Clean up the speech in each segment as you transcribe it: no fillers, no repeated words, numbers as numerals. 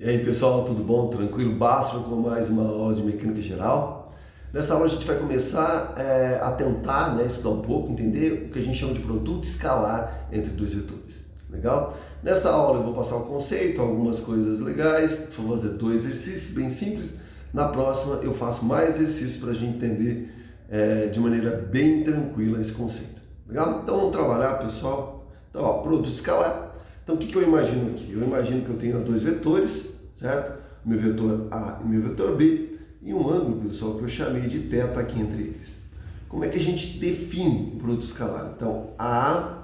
E aí pessoal, tudo bom? Tranquilo? Basta com mais uma aula de mecânica geral. Nessa aula a gente vai começar a tentar estudar um pouco, entender o que a gente chama de produto escalar entre dois vetores. Legal? Nessa aula eu vou passar o conceito, algumas coisas legais, vou fazer dois exercícios bem simples. Na próxima eu faço mais exercícios para a gente entender de maneira bem tranquila esse conceito. Legal? Então vamos trabalhar, pessoal. Então, produto escalar. Então, o que eu imagino aqui? Eu imagino que eu tenho dois vetores, certo? Meu vetor A e meu vetor B, e um ângulo, pessoal, que eu chamei de θ aqui entre eles. Como é que a gente define o produto escalar? Então, A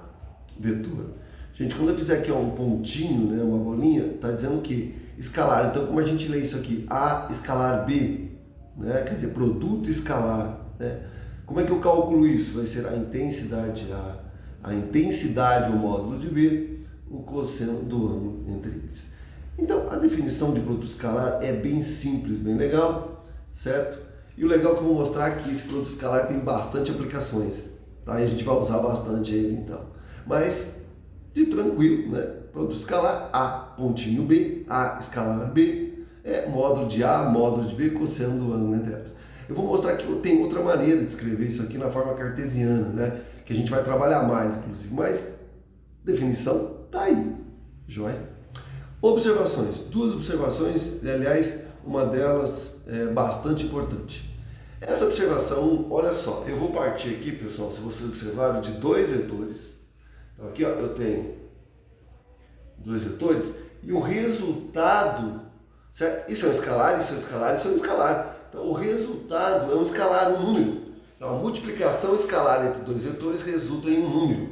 vetor. Gente, quando eu fizer aqui um pontinho, né, uma bolinha, está dizendo o quê? Escalar. Então, como a gente lê isso aqui? A escalar B, né? Quer dizer, produto escalar. Né? Como é que eu calculo isso? Vai ser a intensidade A, a intensidade, o módulo de B, o cosseno do ângulo entre eles. Então, a definição de produto escalar é bem simples, bem legal, certo? E o legal é que eu vou mostrar aqui, esse produto escalar tem bastante aplicações, tá? E a gente vai usar bastante ele, então. Mas, de tranquilo, né? Produto escalar, A, pontinho B, A escalar B, módulo de A, módulo de B, cosseno do ângulo entre elas. Eu vou mostrar que tem outra maneira de escrever isso aqui na forma cartesiana, né? Que a gente vai trabalhar mais, inclusive, mas definição tá aí, joia? Observações, duas observações, aliás, uma delas é bastante importante. Essa observação, olha só, eu vou partir aqui, pessoal, se vocês observarem, de dois vetores. Então aqui ó, eu tenho dois vetores e o resultado, certo? Isso é um escalar, isso é um escalar, isso é um escalar. Então o resultado é um escalar, um número. Então a multiplicação escalar entre dois vetores resulta em um número,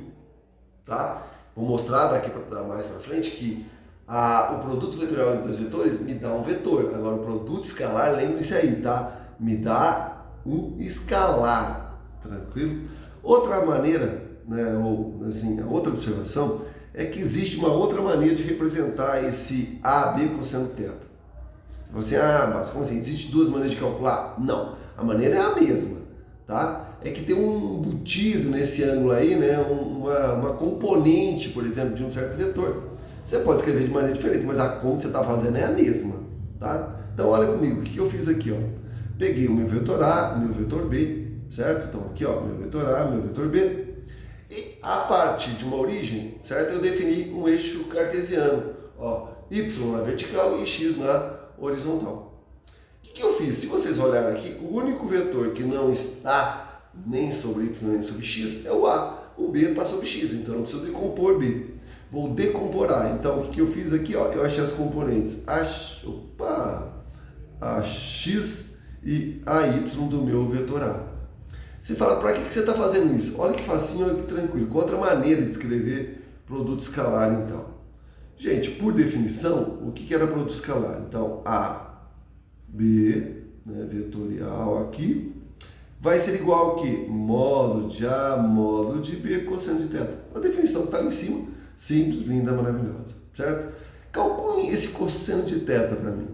tá? Vou mostrar daqui mais para frente que o produto vetorial entre dois vetores me dá um vetor. Agora o produto escalar, lembre-se aí, tá? Me dá um escalar, tranquilo? Outra maneira, né, ou assim, a outra observação é que existe uma outra maneira de representar esse AB cosseno θ. Você fala assim, mas como assim? Existem duas maneiras de calcular? Não, a maneira é a mesma, tá? É que tem um embutido nesse ângulo aí, né, uma componente, por exemplo, de um certo vetor. Você pode escrever de maneira diferente, mas a conta que você está fazendo é a mesma, tá? Então olha comigo, o que eu fiz aqui, ó? Peguei o meu vetor A, o meu vetor B, certo? Então aqui, ó, meu vetor A, meu vetor B. E a partir de uma origem, certo? Eu defini um eixo cartesiano, ó, y na vertical e x na horizontal. O que eu fiz? Se vocês olharem aqui, o único vetor que não está nem sobre y nem sobre x é o A. O B está sobre x, então eu não preciso decompor B. Vou decompor A. Então o que eu fiz aqui? Ó, eu achei as componentes a x e a y do meu vetor A. Você fala, para que você está fazendo isso? Olha que facinho, olha que tranquilo. Com outra maneira de escrever produto escalar, então. Gente, por definição, o que era produto escalar? Então, A, B, né, vetorial aqui, vai ser igual ao que? Módulo de A, módulo de B, cosseno de θ. A definição que está ali em cima, simples, linda, maravilhosa, certo? Calculem esse cosseno de θ para mim.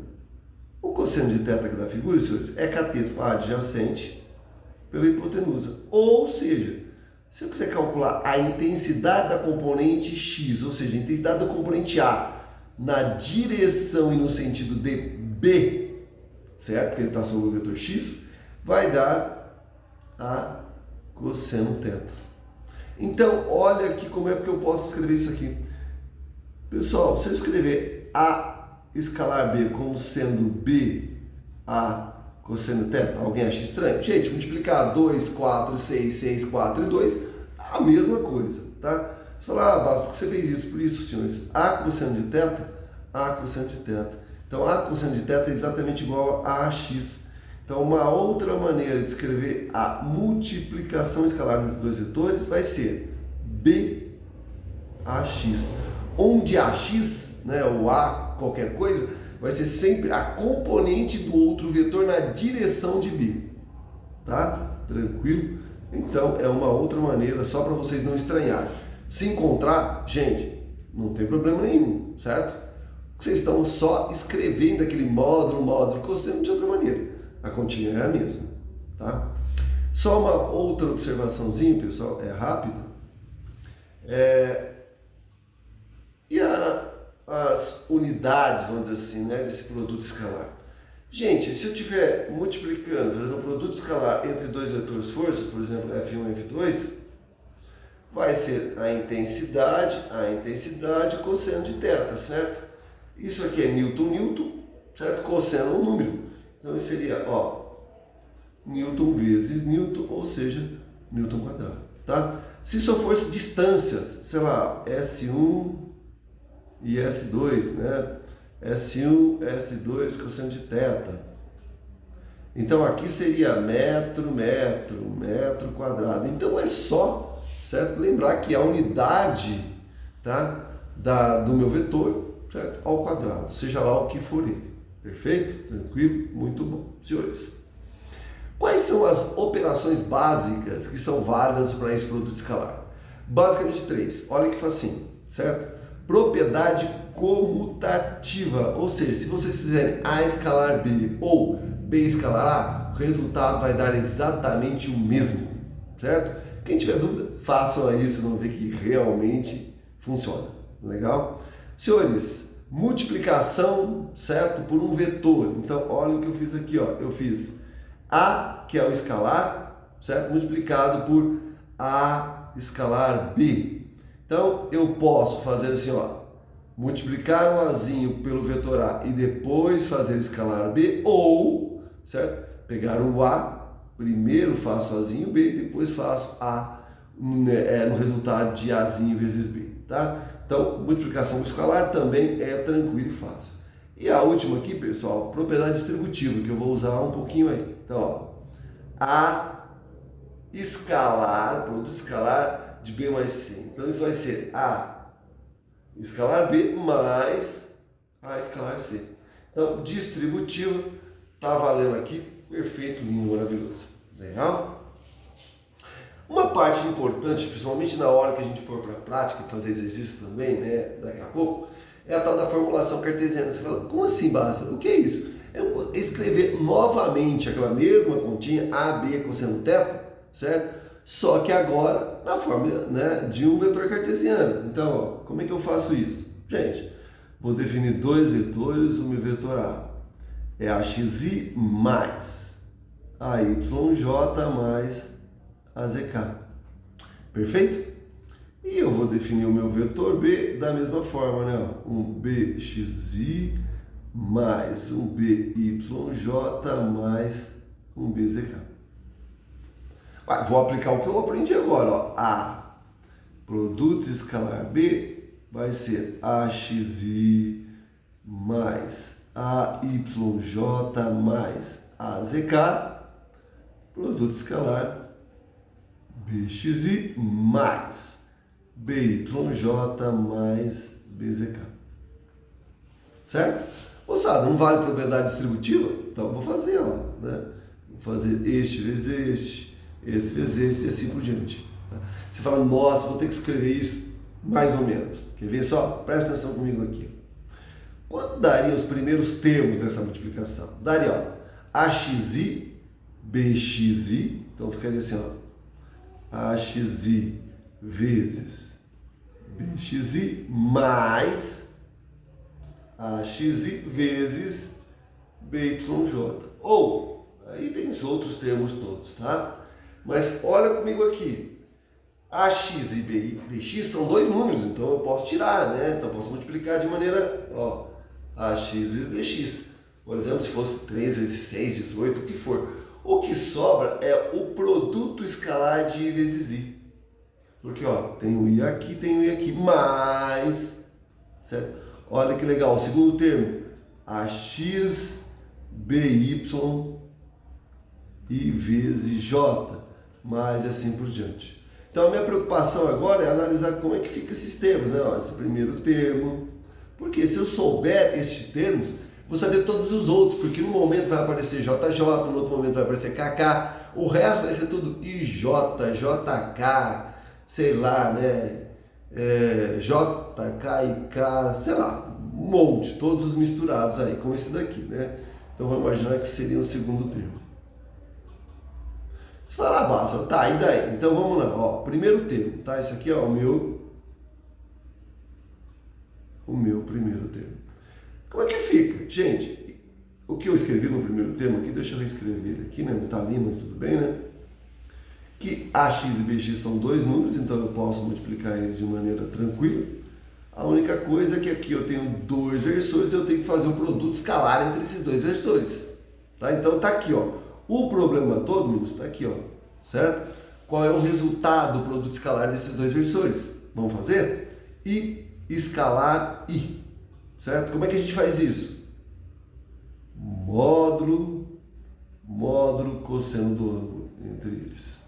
O cosseno de θ aqui da figura, senhores, é cateto adjacente pela hipotenusa. Ou seja, se eu quiser calcular a intensidade da componente x, ou seja, a intensidade da componente A na direção e no sentido de B, certo? Porque ele está sobre o vetor x, vai dar a cosseno θ. Então, olha aqui como é que eu posso escrever isso aqui. Pessoal, se eu escrever A escalar B como sendo B a cosseno θ, alguém acha estranho? Gente, multiplicar 2, 4, 6, 6, 4 e 2, a mesma coisa, tá? Você fala, Basta, por que você fez isso? Por isso, senhores, A cosseno de θ, A cosseno de θ. Então, A cosseno de θ é exatamente igual a AX. Então, uma outra maneira de escrever a multiplicação escalar entre dois vetores vai ser BAX, onde AX, né, o A, qualquer coisa, vai ser sempre a componente do outro vetor na direção de B. Tá? Tranquilo? Então, é uma outra maneira, só para vocês não estranharem. Se encontrar, gente, não tem problema nenhum, certo? Vocês estão só escrevendo aquele módulo, cosseno de outra maneira. A continha é a mesma, tá? Só uma outra observaçãozinha, pessoal, rápida. E as unidades, vamos dizer assim, né, desse produto escalar? Gente, se eu estiver multiplicando, fazendo um produto escalar entre dois vetores forças, por exemplo, F1 e F2, vai ser a intensidade, cosseno de θ, certo? Isso aqui é Newton, certo? Cosseno é um número. Então isso seria, ó, Newton vezes Newton, ou seja, Newton quadrado, tá? Se só fosse distâncias, sei lá, S1 e S2, né? S1, S2, cosseno de θ. Então aqui seria metro quadrado. Então é só, certo? Lembrar que a unidade, tá, do meu vetor, certo? Ao quadrado, seja lá o que for ele. Perfeito? Tranquilo? Muito bom. Senhores, quais são as operações básicas que são válidas para esse produto escalar? Basicamente três. Olha que facinho, certo? Propriedade comutativa, ou seja, se vocês fizerem A escalar B ou B escalar A, o resultado vai dar exatamente o mesmo, certo? Quem tiver dúvida, façam isso, vão ver que realmente funciona. Legal? Senhores, multiplicação, certo? Por um vetor. Então, olha o que eu fiz aqui, ó. Eu fiz A, que é o escalar, certo? Multiplicado por A escalar B. Então, eu posso fazer assim, ó, multiplicar o Azinho pelo vetor A e depois fazer escalar B, ou, certo? Pegar o A, primeiro faço Azinho B, depois faço A no resultado de Azinho vezes B, tá? Então, multiplicação escalar também é tranquilo e fácil. E a última aqui, pessoal, propriedade distributiva, que eu vou usar um pouquinho aí. Então, ó, A escalar, produto escalar de B mais C. Então, isso vai ser A escalar B mais A escalar C. Então, distributiva, tá valendo aqui, perfeito, lindo, maravilhoso. Legal? Uma parte importante, principalmente na hora que a gente for para a prática e fazer exercício também, né, daqui a pouco, é a tal da formulação cartesiana. Você fala, como assim, Basta? O que é isso? É escrever novamente aquela mesma continha, A, B, cosseno θ, certo? Só que agora na forma, né, de um vetor cartesiano. Então, ó, como é que eu faço isso? Gente, vou definir dois vetores. O meu vetor A é AXI mais AYJ mais AZK. Perfeito? E eu vou definir o meu vetor B da mesma forma, né? Um BXI mais um BYJ mais um BZK. Vou aplicar o que eu aprendi agora, ó. A produto escalar B vai ser AXI mais AYJ mais AZK, produto escalar BXI mais BYJ mais BZK. Certo? Moçada, não vale propriedade distributiva? Então eu vou fazer, ó, né? Vou fazer este vezes este, esse vezes este e assim por diante. Tá? Você fala, nossa, vou ter que escrever isso mais ou menos. Quer ver só? Presta atenção comigo aqui. Quanto daria os primeiros termos dessa multiplicação? Daria, ó, AXI, BXI, então ficaria assim, ó, AXI vezes BXI mais AXI vezes BYJ. Ou, aí tem os outros termos todos, tá? Mas olha comigo aqui. AX e BX são dois números, então eu posso tirar, né? Então eu posso multiplicar de maneira, ó, AX vezes BX. Por exemplo, se fosse 3 vezes 6, 18, o que for. O que sobra é o produto escalar de I vezes I. Porque, ó, tem o I aqui, tem o I aqui, mais, certo? Olha que legal, o segundo termo, AX, BY, I vezes J, mais assim por diante. Então a minha preocupação agora é analisar como é que fica esses termos, né? Ó, esse primeiro termo, porque se eu souber estes termos, vou saber todos os outros, porque no momento vai aparecer JJ, no outro momento vai aparecer KK, o resto vai ser tudo IJ, JK, sei lá, né? JK e K, sei lá, um monte, todos os misturados aí, como esse daqui, né? Então vamos imaginar que seria o segundo termo. Você fala, basta, tá, e daí? Então vamos lá, ó, primeiro termo, tá? Esse aqui é o o meu primeiro termo. Como é que fica? Gente, o que eu escrevi no primeiro termo aqui, deixa eu reescrever ele aqui, né? Não está ali, mas tudo bem, né? Que ax e bx são dois números, então eu posso multiplicar eles de maneira tranquila. A única coisa é que aqui eu tenho dois versores, eu tenho que fazer um produto escalar entre esses dois versores. Tá? Então tá aqui, ó. O problema todo, meninos, está aqui, ó. Certo? Qual é o resultado do produto escalar desses dois versores? Vamos fazer? I escalar I. Certo? Como é que a gente faz isso? Módulo cosseno do ângulo entre eles.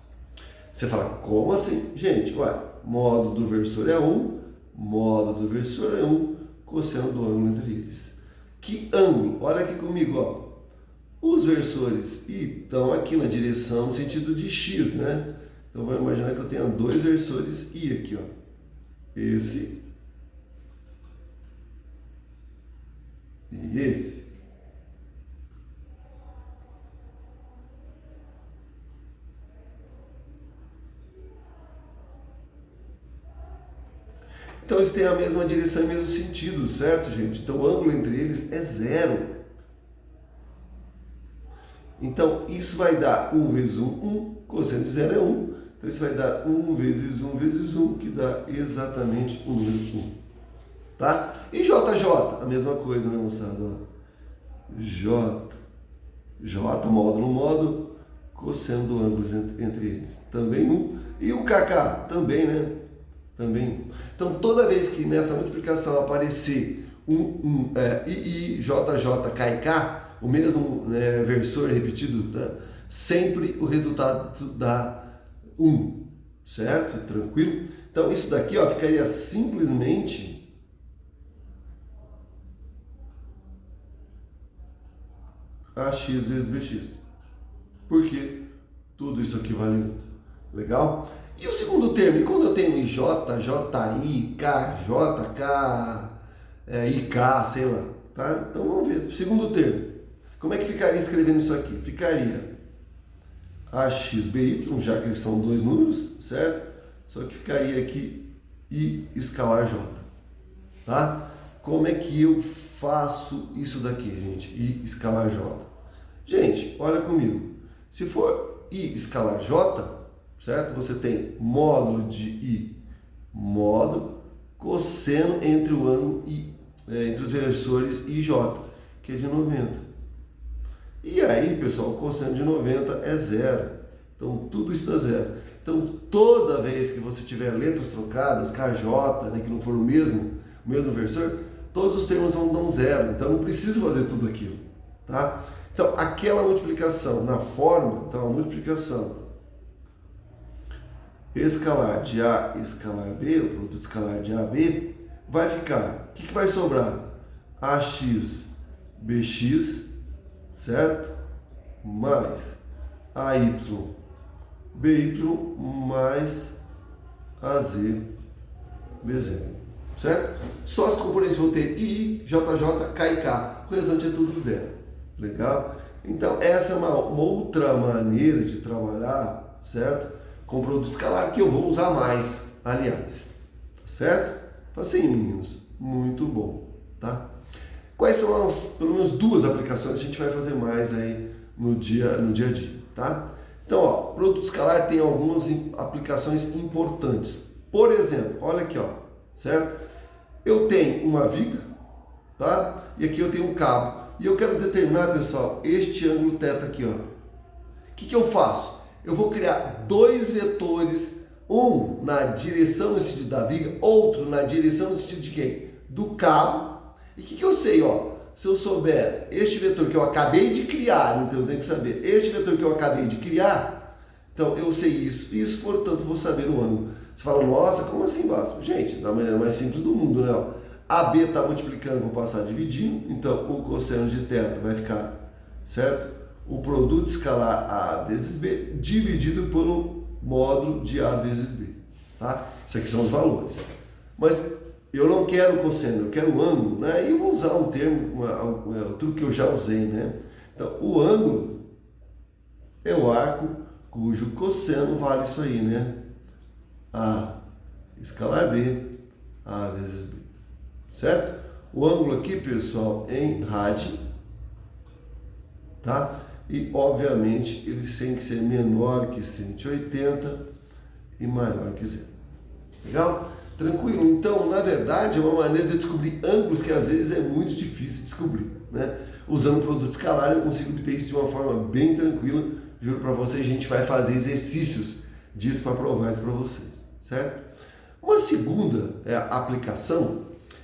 Você fala, como assim? Gente, ué, módulo do versor é 1, módulo do versor é 1, cosseno do ângulo entre eles. Que ângulo? Olha aqui comigo, ó. Os versores I estão aqui na direção no sentido de x, né? Então, vamos imaginar que eu tenha dois versores I aqui, ó. Esse e esse. Então, eles têm a mesma direção e o mesmo sentido, certo, gente? Então, o ângulo entre eles é zero. Então, isso vai dar 1 vezes 1, 1. Cosseno de zero é 1. Então, isso vai dar 1 vezes 1 vezes 1, que dá exatamente o número 1. Tá? E JJ, a mesma coisa, né, moçada? J, módulo, cosseno do ângulo entre eles. Também 1. E o KK, também, né? Também 1. Então, toda vez que nessa multiplicação aparecer I, JJ, K e K, o mesmo versor repetido, tá? Sempre o resultado dá 1, certo? Tranquilo? Então, isso daqui ó, ficaria simplesmente AX vezes BX. Porque tudo isso aqui valeu. Legal? E o segundo termo? E quando eu tenho IJ, JI, KJ, IK, sei lá. Tá? Então, vamos ver. Segundo termo. Como é que ficaria escrevendo isso aqui? Ficaria AXBY, já que eles são dois números, certo? Só que ficaria aqui I escalar J. Tá? Como é que eu faço isso daqui, gente? I escalar J. Gente, olha comigo. Se for I escalar J, certo? Você tem módulo de I, módulo, cosseno entre o ângulo I, entre os versores I e J, que é de 90. E aí, pessoal, o cosseno de 90 é zero. Então, tudo isso dá zero. Então, toda vez que você tiver letras trocadas, KJ, né, que não for o mesmo versor, todos os termos vão dar um zero. Então, não precisa fazer tudo aquilo. Tá? Então, aquela multiplicação na forma, então, a multiplicação escalar de A escalar B, o produto escalar de A, B, vai ficar, o que vai sobrar? AX, BX, certo? Mais AY, BY, mais AZ, BZ, certo? Só as componentes vão ter I, JJ, K e K, o restante é tudo zero, legal? Então, essa é uma outra maneira de trabalhar, certo? Com produto escalar que eu vou usar mais, aliás, tá certo? Assim, meninos, muito bom, tá? Quais são as, pelo menos duas aplicações que a gente vai fazer mais aí no dia a dia, tá? Então, ó, produto escalar tem algumas aplicações importantes. Por exemplo, olha aqui, ó, certo? Eu tenho uma viga, tá? E aqui eu tenho um cabo. E eu quero determinar, pessoal, este ângulo θ aqui, ó. O que eu faço? Eu vou criar dois vetores, um na direção no sentido da viga, outro na direção no sentido de quem? Do cabo. E o que eu sei, ó? Se eu souber este vetor que eu acabei de criar, então eu tenho que saber este vetor que eu acabei de criar, então eu sei isso, portanto vou saber o ângulo. Você fala, nossa, como assim, Vasco? Gente, da maneira mais simples do mundo, né? AB está multiplicando, vou passar dividindo, então o cosseno de θ vai ficar, certo? O produto escalar A vezes B dividido pelo módulo de A vezes B, tá? Isso aqui são os valores. Mas eu não quero o cosseno, eu quero o ângulo, né? E eu vou usar um termo, o truque que eu já usei, né? Então, o ângulo é o arco cujo cosseno vale isso aí, né? A escalar B, A vezes B. certo? O ângulo aqui, pessoal, em rad, tá? E, obviamente, ele tem que ser menor que 180 e maior que zero. Legal? Tranquilo? Então, na verdade, é uma maneira de descobrir ângulos que às vezes é muito difícil descobrir, né? Usando produto escalar, eu consigo obter isso de uma forma bem tranquila. Juro para vocês, a gente vai fazer exercícios disso para provar isso para vocês, certo? Uma segunda aplicação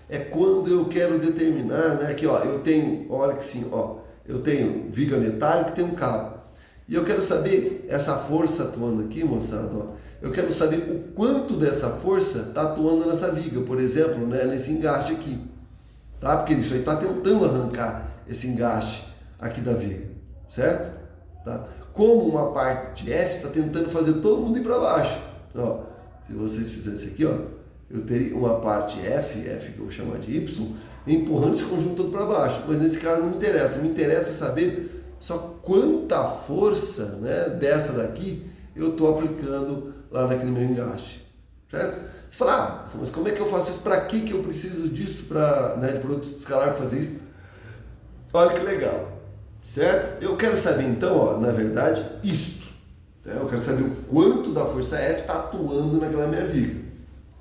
é quando eu quero determinar, né? Aqui, ó, eu tenho, olha que sim, ó, eu tenho viga metálica e tenho um cabo. E eu quero saber essa força atuando aqui, moçada, ó. Eu quero saber o quanto dessa força está atuando nessa viga, por exemplo, né, nesse engaste aqui, tá? Porque isso aí está tentando arrancar esse engaste aqui da viga, certo? Tá? Como uma parte de F está tentando fazer todo mundo ir para baixo. Ó, se vocês fizessem aqui, ó, eu teria uma parte F que eu vou chamar de Y, empurrando esse conjunto todo para baixo. Mas nesse caso não me interessa. Me interessa saber só quanta força, né, dessa daqui eu estou aplicando lá naquele meu engaste. Certo? Você fala, mas como é que eu faço isso? Para que eu preciso disso né, de produto escalar para fazer isso? Olha que legal. Certo? Eu quero saber então, ó, na verdade, isto. Tá? Eu quero saber o quanto da força F está atuando naquela minha viga.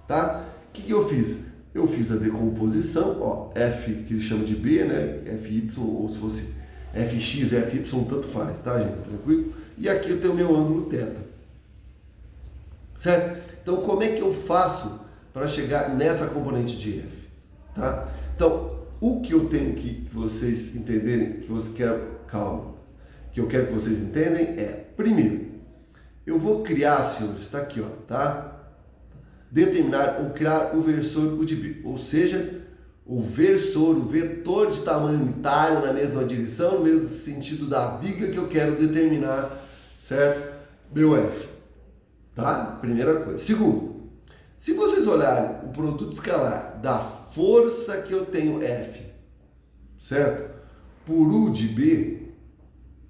Tá? O que eu fiz? Eu fiz a decomposição, ó, F que ele chama de B, né? FY, ou se fosse FX, FY, tanto faz, tá, gente? Tranquilo? E aqui eu tenho o meu ângulo θ. Certo? Então, como é que eu faço para chegar nessa componente de F? Tá? Então, o que eu tenho que vocês entenderem, que você quer, calma, que eu quero que vocês entendem é, primeiro, eu vou criar, senhores, está aqui, ó, tá? Determinar ou criar o versor UDB, ou seja, o versor, o vetor de tamanho unitário na mesma direção, no mesmo sentido da viga que eu quero determinar, certo? Meu F, tá? Primeira coisa. Segundo, se vocês olharem o produto escalar da força que eu tenho F, certo? Por U de B,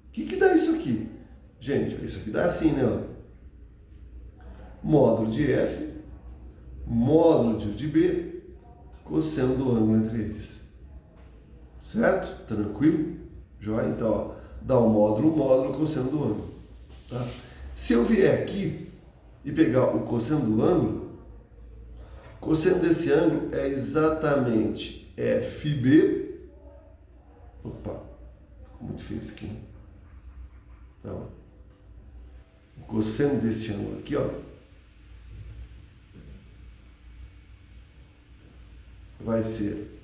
o que dá isso aqui? Gente, isso aqui dá assim, né? Ó. Módulo de F, módulo de U de B, cosseno do ângulo entre eles. Certo? Tranquilo? Joia? Então, ó, dá o módulo, cosseno do ângulo. Tá? Se eu vier aqui e pegar o cosseno do ângulo, cosseno desse ângulo é exatamente FB. Opa, ficou muito feio isso aqui. Então, o cosseno desse ângulo aqui, ó, vai ser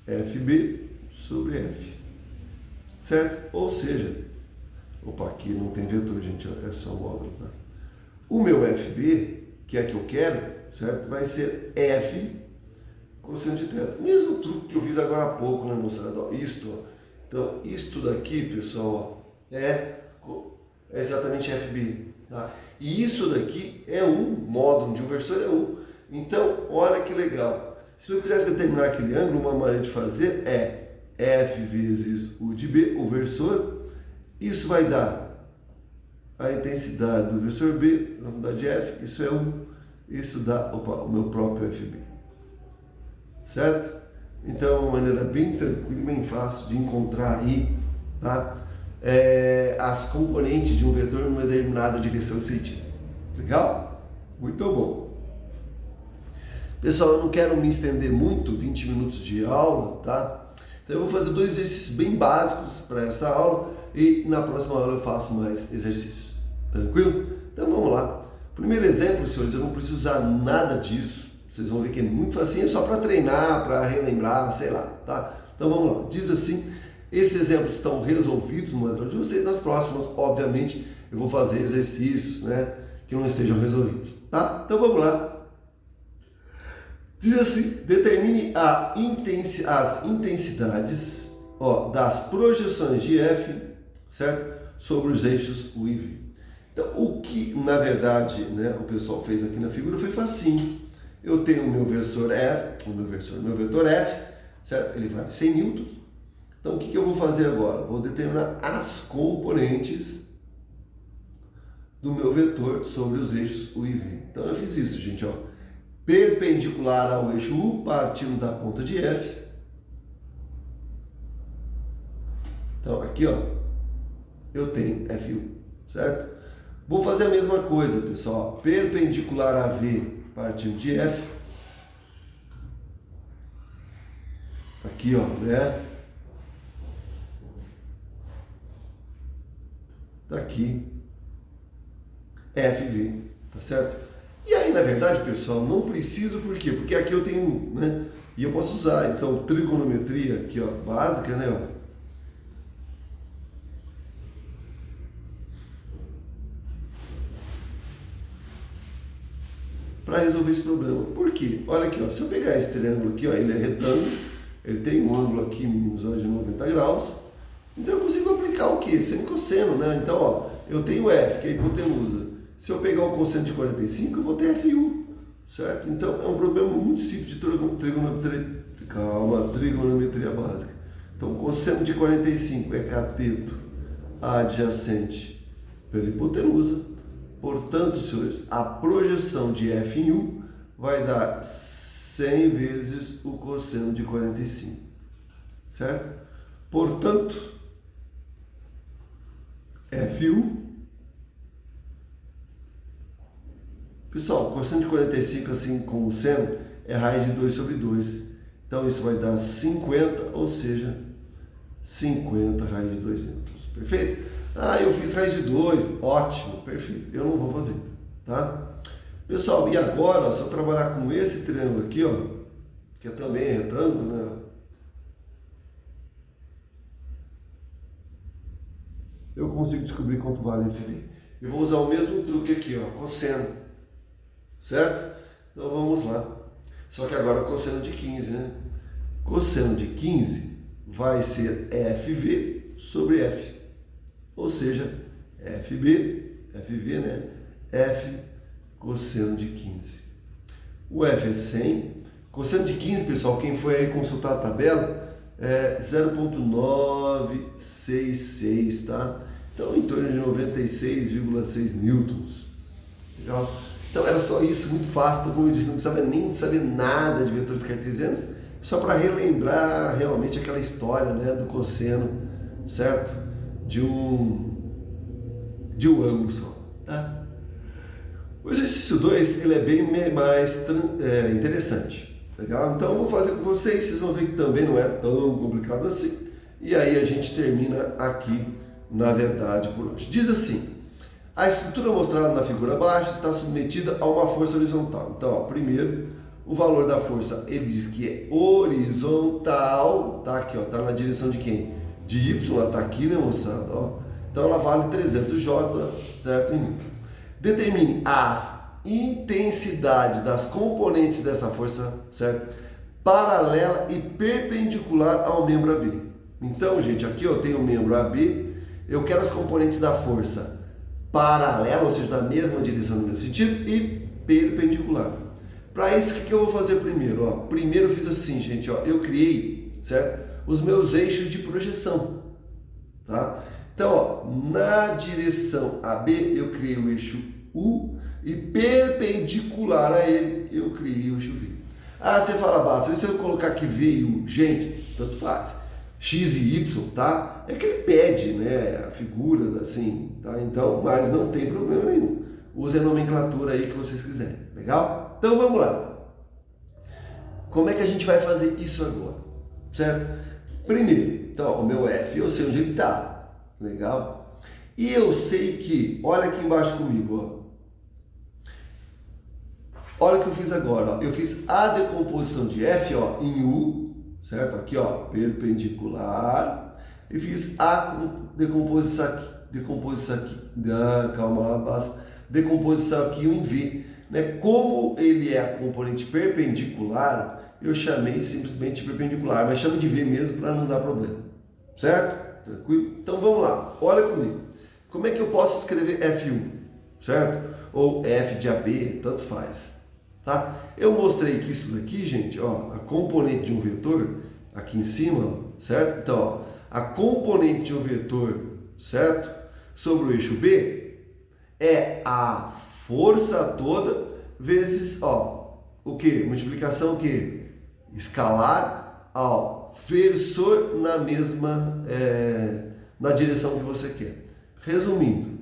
FB sobre F, certo? Ou seja, opa, aqui não tem vetor, gente, é só o módulo, tá? O meu FB, que é que eu quero, certo? Vai ser F cosseno de θ. Mesmo truque que eu fiz agora há pouco, né, moçada? Ó, isto, ó. Então, isto daqui, pessoal, ó, é exatamente FB, tá? E isso daqui é um módulo de um versor é um. Então, olha que legal. Se eu quisesse determinar aquele ângulo, uma maneira de fazer é F vezes U de B, o versor. Isso vai dar a intensidade do versor B, na unidade de F, isso é 1. Isso dá o meu próprio FB. Certo? Então é uma maneira bem tranquila e bem fácil de encontrar aí, tá? As componentes de um vetor em uma determinada direção e sentido. Legal? Muito bom. Pessoal, eu não quero me estender muito, 20 minutos de aula, tá? Então eu vou fazer 2 exercícios bem básicos para essa aula e na próxima aula eu faço mais exercícios. Tranquilo? Então vamos lá. Primeiro exemplo, senhores, eu não preciso usar nada disso. Vocês vão ver que é muito facinho, é só para treinar, para relembrar, sei lá, tá? Então vamos lá. Diz assim, esses exemplos estão resolvidos no material de vocês. Nas próximas, obviamente, eu vou fazer exercícios, né, que não estejam resolvidos, tá? Então vamos lá. Diz assim, determine as intensidades, ó, das projeções de F, certo? Sobre os eixos U e V. Então, o que, na verdade, né, o pessoal fez aqui na figura foi facinho. Eu tenho o meu vetor F, meu vetor F, certo? Ele vale 100 newtons. Então, o que eu vou fazer agora? Vou determinar as componentes do meu vetor sobre os eixos U e V. Então, eu fiz isso, gente, ó. perpendicular ao eixo U, partindo da ponta de F. Então, aqui, ó, eu tenho FU, certo? Vou fazer a mesma coisa, pessoal. Perpendicular a V, partindo de F. Aqui, ó, né? Tá aqui, FV, tá certo? E aí, na verdade, pessoal, não preciso, por quê? Porque aqui eu tenho, né? E eu posso usar, então, trigonometria aqui, ó, básica, né, ó. Para resolver esse problema. Por quê? Olha aqui, ó, se eu pegar esse triângulo aqui, ó, ele é retângulo, ele tem um ângulo aqui, meninos, ó, de 90 graus, então eu consigo aplicar o quê? Seno e cosseno, né? Então, ó, eu tenho F, que é a hipotenusa. Se eu pegar o cosseno de 45, eu vou ter FU, certo? Então, é um problema muito simples de trigonometria básica. Então, o cosseno de 45 é cateto adjacente pela hipotenusa. Portanto, senhores, a projeção de F em U vai dar 100 vezes o cosseno de 45, certo? Portanto, FU, pessoal, o cosseno de 45, assim como o seno, é raiz de 2 sobre 2. Então, isso vai dar 50, ou seja, 50 raiz de 2 nêutrons. Perfeito? Ah, eu fiz raiz de 2, ótimo, perfeito. Eu não vou fazer, tá? Pessoal, e agora, ó, se eu trabalhar com esse triângulo aqui, ó, que também é retângulo, né? Eu consigo descobrir quanto vale FB. Eu vou usar o mesmo truque aqui, ó, cosseno, certo? Então vamos lá. Só que agora cosseno de 15, né? Cosseno de 15 vai ser FV sobre F. Ou seja, FV, né? F cosseno de 15. O F é 100. Cosseno de 15, pessoal, quem foi aí consultar a tabela, é 0,966, tá? Então, em torno de 96,6 newtons. Legal? Então, era só isso, muito fácil. Então, como eu disse, não precisava nem saber nada de vetores cartesianos, só para relembrar realmente aquela história, né, do cosseno, certo? De um ângulo só, tá? O exercício 2, ele é bem mais interessante, legal? Então eu vou fazer com vocês vão ver que também não é tão complicado assim, e aí a gente termina aqui, na verdade, por hoje. Diz assim: a estrutura mostrada na figura abaixo está submetida a uma força horizontal. Então, ó, primeiro, o valor da força, ele diz que é horizontal, tá aqui, ó, tá na direção de quem? De Y, ela tá aqui, né, moçada, ó. Então ela vale 300 J, certo? Determine as intensidades das componentes dessa força, certo? Paralela e perpendicular ao membro AB. Então, gente, aqui eu tenho o membro AB, eu quero as componentes da força paralela, ou seja, na mesma direção, no mesmo sentido, e perpendicular. Para isso, o que eu vou fazer primeiro? Ó, primeiro eu fiz assim, gente, ó, eu criei, certo? Os meus eixos de projeção, tá? Então, ó, na direção AB eu criei o eixo U e perpendicular a ele eu criei o eixo V. Ah, você fala, basta, se eu colocar aqui V e U, gente, tanto faz. X e Y, tá? É que ele pede, né, a figura, assim, tá? Então, mas não tem problema nenhum. Use a nomenclatura aí que vocês quiserem, legal? Então, vamos lá. Como é que a gente vai fazer isso agora, certo? Primeiro, então, ó, o meu F, eu sei onde ele tá, legal? E eu sei que, olha aqui embaixo comigo, ó. Olha o que eu fiz agora, ó. Eu fiz a decomposição de F, ó, em U, certo? Aqui, ó, perpendicular. E fiz a decomposição aqui, calma lá, basta. Decomposição aqui em V, né? Como ele é a componente perpendicular, eu chamei simplesmente perpendicular, mas chamo de V mesmo para não dar problema, certo? Tranquilo? Então vamos lá, olha comigo. Como é que eu posso escrever F1, certo? Ou F de AB, tanto faz. Tá? Eu mostrei que isso daqui, gente, ó, a componente de um vetor, aqui em cima, certo? Então, ó, a componente de um vetor, certo? Sobre o eixo B é a força toda vezes, ó, o que? Multiplicação o que? Escalar ao versor na mesma, na direção que você quer. Resumindo,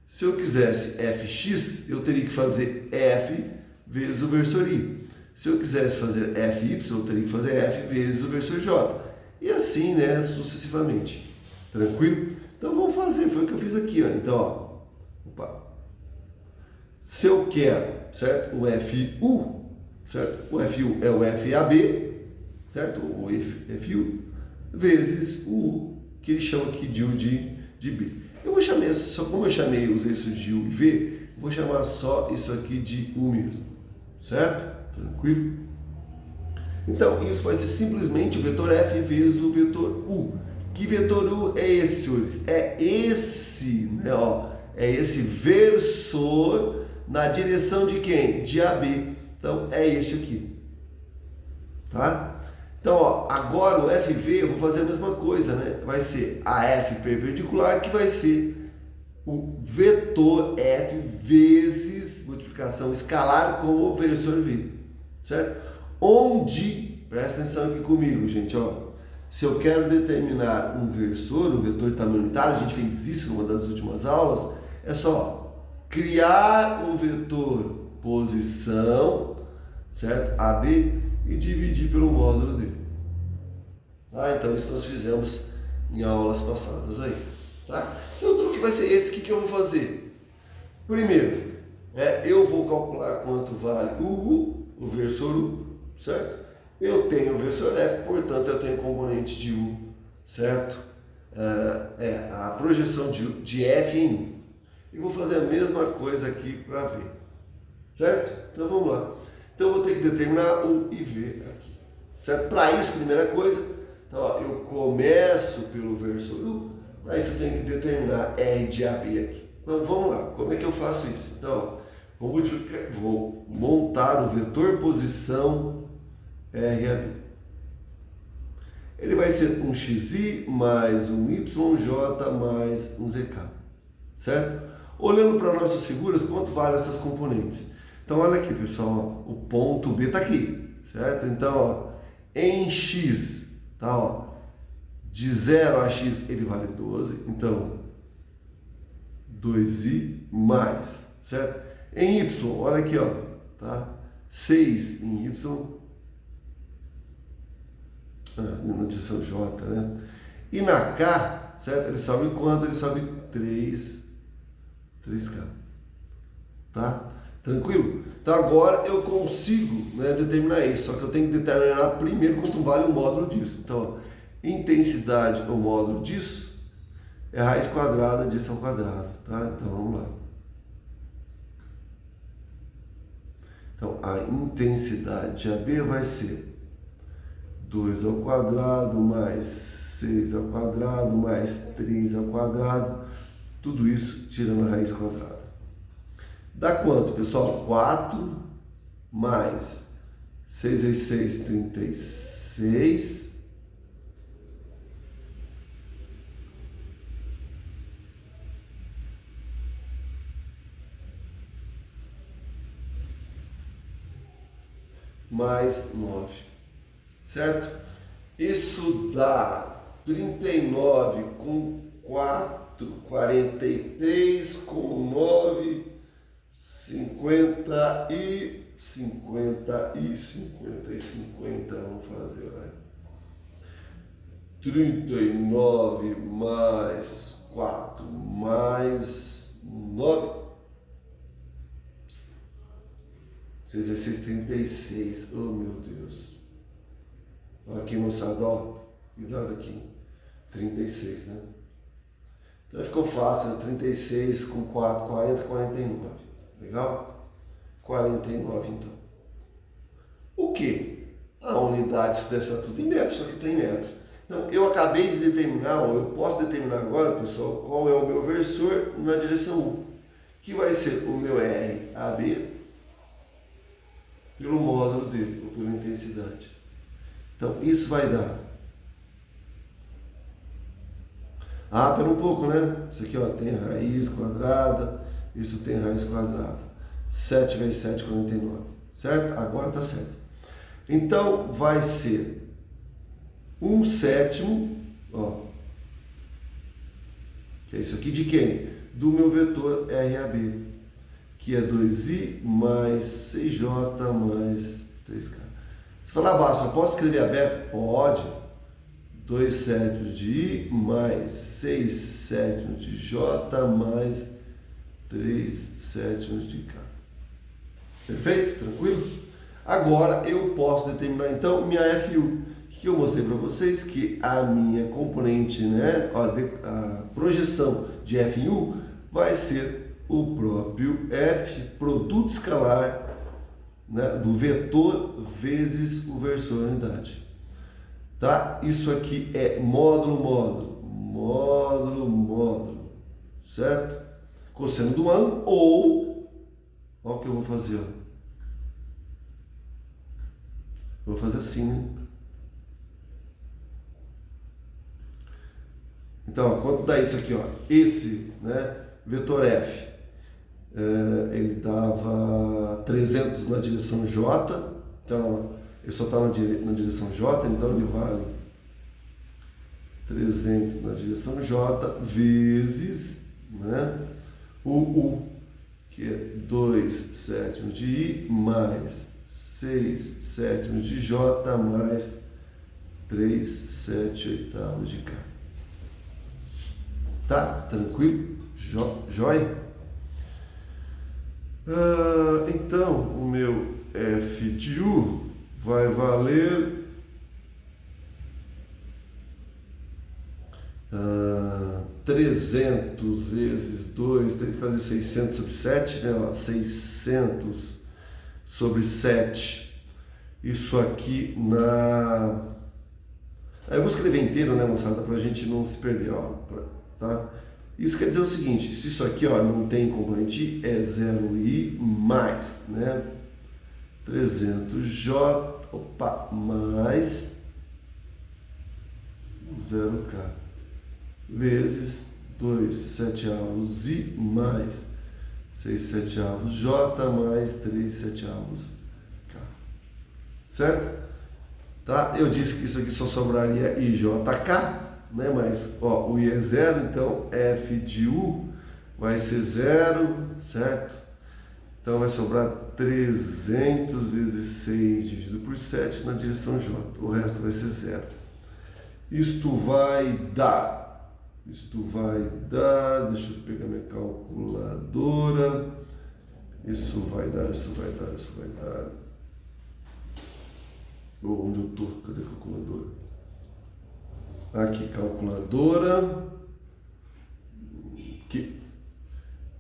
se eu quisesse fx, eu teria que fazer f vezes o versor i. Se eu quisesse fazer fy, eu teria que fazer f vezes o versor j. E assim, né, sucessivamente. Tranquilo? Então vamos fazer, foi o que eu fiz aqui, ó. Então, ó, opa. Se eu quero, certo? O FU, certo? O FU é o FAB, certo? O FU vezes o U, que ele chama aqui de U de B. Eu vou chamar, só como eu usei isso de U e V, vou chamar só isso aqui de U mesmo, certo? Tranquilo? Então, isso vai ser simplesmente o vetor F vezes o vetor U. Que vetor U é esse, senhores? É esse, né, ó, é esse versor na direção de quem? De AB. Então, é este aqui. Tá? Então, ó, agora o FV, eu vou fazer a mesma coisa, né? Vai ser a F perpendicular, que vai ser o vetor F vezes multiplicação escalar com o versor V. Certo? Onde, presta atenção aqui comigo, gente, ó. Se eu quero determinar um versor, um vetor de tamanho unitário, a gente fez isso numa das últimas aulas, é só criar um vetor posição, certo? AB, e dividir pelo módulo dele. Tá? Então isso nós fizemos em aulas passadas aí. Tá? Então o truque vai ser esse. O que eu vou fazer? Primeiro, eu vou calcular quanto vale o U, o versor U, certo? Eu tenho o versor F, portanto eu tenho componente de U, certo? A projeção de F em U. E vou fazer a mesma coisa aqui para V, certo? Então vamos lá. Então eu vou ter que determinar U e V aqui, certo? Para isso, primeira coisa, então, ó, eu começo pelo versor U, para isso eu tenho que determinar R de AB aqui. Então vamos lá, como é que eu faço isso? Então, ó, vou montar o vetor posição RAB. Ele vai ser um XI mais um YJ mais um ZK, certo? Olhando para nossas figuras, quanto vale essas componentes? Então olha aqui, pessoal, ó, o ponto B está aqui, certo? Então, ó, em X, tá, ó, de 0 a X ele vale 12, então 2i mais, certo? Em Y, olha aqui, ó, tá? 6 em Y, na notação J, né? E na K, certo? Ele sobe quanto? Ele sobe 3K, tá? Tranquilo? Então agora eu consigo, né, determinar isso, só que eu tenho que determinar primeiro quanto vale o módulo disso. Então, ó, intensidade, o módulo disso, é raiz quadrada disso ao quadrado, tá? Então vamos lá. Então a intensidade de AB vai ser 2 ao quadrado mais 6 ao quadrado mais 3 ao quadrado, tudo isso tirando a raiz quadrada. Dá quanto, pessoal? 4 mais 6 vezes 6, 36. Mais 9, certo? Isso dá 39 com 4, 43 com 9, 50 e 50 e 50 e 50, vamos fazer, vai. 39 mais 4 mais 9. 6 vezes 6, 36. Oh, meu Deus. Aqui, moçada, ó. Cuidado aqui. 36, né? Então ficou fácil, né? 36 com 4, 40, 49. Legal? 49, então. O que? A unidade deve estar tudo em metros, só que tem metros. Então, eu acabei de determinar, ou eu posso determinar agora, pessoal, qual é o meu versor na direção U. Que vai ser o meu RAB pelo módulo dele, ou pela intensidade. Então, isso vai dar... pera um pouco, né? Isso aqui, ó, tem raiz quadrada, isso tem raiz quadrada. 7 vezes 7, 49. certo? Agora está certo. Então, vai ser 1/7, ó, que é isso aqui de quem? Do meu vetor RAB, que é 2i mais 6j mais 3k. Você fala, Bárcio, eu posso escrever aberto? Pode. 2/7 de i mais 6/7 de j mais 3/7 de k. Perfeito? Tranquilo? Agora eu posso determinar então minha FU. O que eu mostrei para vocês? Que a minha componente, né, a projeção de FU vai ser o próprio F, produto escalar, né, do vetor vezes o versor unidade. Tá? Isso aqui é módulo, certo? Cosseno do ângulo ou, olha o que eu vou fazer, ó. Vou fazer assim, né? Então, ó, quanto dá isso aqui, ó? Esse, né, vetor F, ele dava 300 na direção J, então, ele só está na direção J, então ele vale 300 na direção J vezes, né, o U, que é 2/7 de I mais 6/7 de J mais 3/7/8 de K. Tá? Tranquilo? Jóia? Então, o meu F de U vai valer 300 vezes 2, tem que fazer 600 sobre 7, né? Ó, 600 sobre 7. Isso aqui na... Eu vou escrever inteiro, né, moçada, pra gente não se perder, ó. Tá? Isso quer dizer o seguinte, se isso aqui, ó, não tem componente I, é 0i mais, né, 300j, mais 0k, vezes 2/7 i mais 6/7 j mais 3/7 k, certo? Tá? Eu disse que isso aqui só sobraria IJK, né? Mas ó, o I é 0, então F de U vai ser 0, certo? Então vai sobrar 300 vezes 6 dividido por 7 na direção J. O resto vai ser 0. Isto vai dar, deixa eu pegar minha calculadora. Isso vai dar. Onde eu tô? Cadê a calculadora? Aqui, calculadora.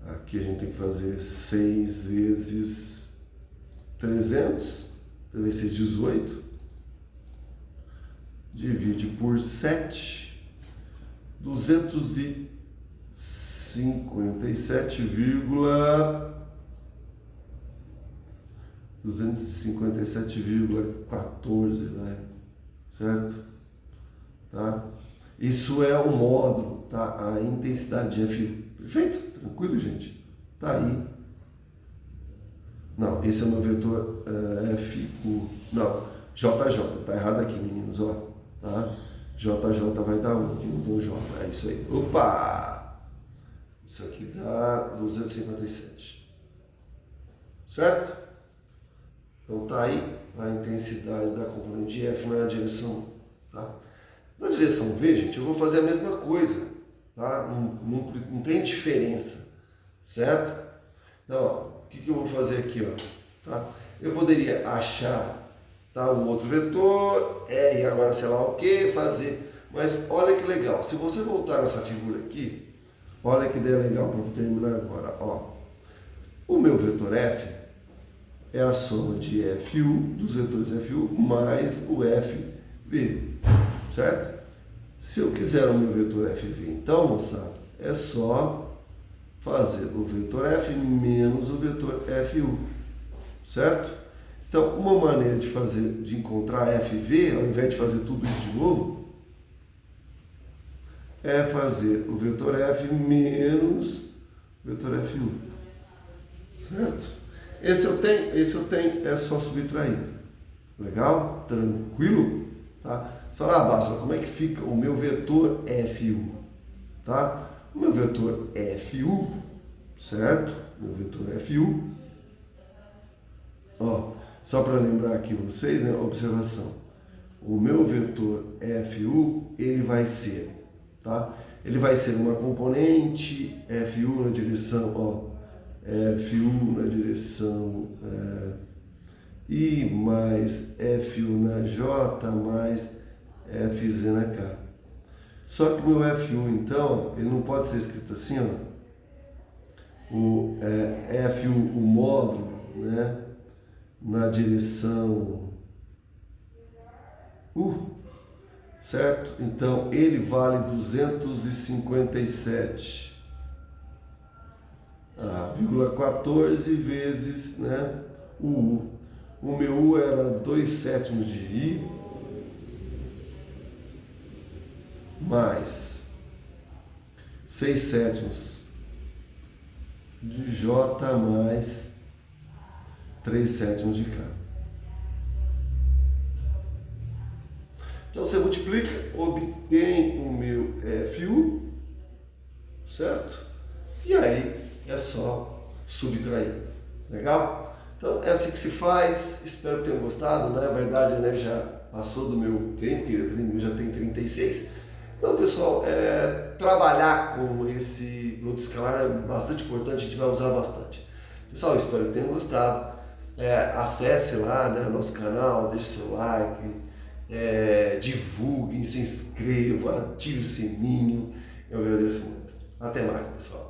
Aqui a gente tem que fazer 6 vezes 300, então vai ser 18. Divide por 7, 257,14, né? Certo? Tá? Isso é o módulo, tá? A intensidade de FU. Perfeito? Tranquilo, gente? Tá aí. Não, esse é o meu vetor FU. Não, JJ. Tá errado aqui, meninos, ó. Tá? JJ vai dar 1, aqui não deu J. É isso aí. Opa! Isso aqui dá 257. Certo? Então tá aí a intensidade da componente F na direção, tá? Na direção V, gente, eu vou fazer a mesma coisa, tá? Não tem diferença, certo? Então, ó, o que eu vou fazer aqui, ó? Tá? Eu poderia achar, tá, um outro vetor, R agora sei lá o que, fazer, mas olha que legal, se você voltar nessa figura aqui, olha que ideia legal para eu terminar agora, ó. O meu vetor F é a soma de FU, dos vetores FU, mais o FV, certo? Se eu quiser o meu vetor FV, então, moçada, é só fazer o vetor F menos o vetor FU, certo? Então, uma maneira de encontrar FV, ao invés de fazer tudo isso de novo, é fazer o vetor F menos o vetor FU, certo? Esse eu tenho, é só subtrair. Legal? Tranquilo? Tá? Você fala, Bárcio, como é que fica o meu vetor FU? Tá? O meu vetor FU, certo? Meu vetor FU. Ó, só para lembrar aqui vocês, né? Observação. O meu vetor FU, ele vai ser, tá? Ele vai ser uma componente FU na direção, ó, FU na direção I mais FU na J mais FZ na K. Só que o meu FU, então, ele não pode ser escrito assim, ó. O FU, o módulo, né, na direção U, certo? Então, ele vale 257. 14 vezes, né, o U. O meu U era 2/7 de I mais 6/7 de J mais 3/7 de K. Então você multiplica, obtém o meu FU, certo? E aí é só subtrair. Legal? Então é assim que se faz. Espero que tenham gostado. Na verdade, né, já passou do meu tempo, que eu já tenho 36. Então, pessoal, trabalhar com esse produto escalar é bastante importante, a gente vai usar bastante. Pessoal, espero que tenham gostado. Acesse lá, né, o nosso canal, deixe seu like, divulgue, se inscreva, ative o sininho. Eu agradeço muito. Até mais, pessoal.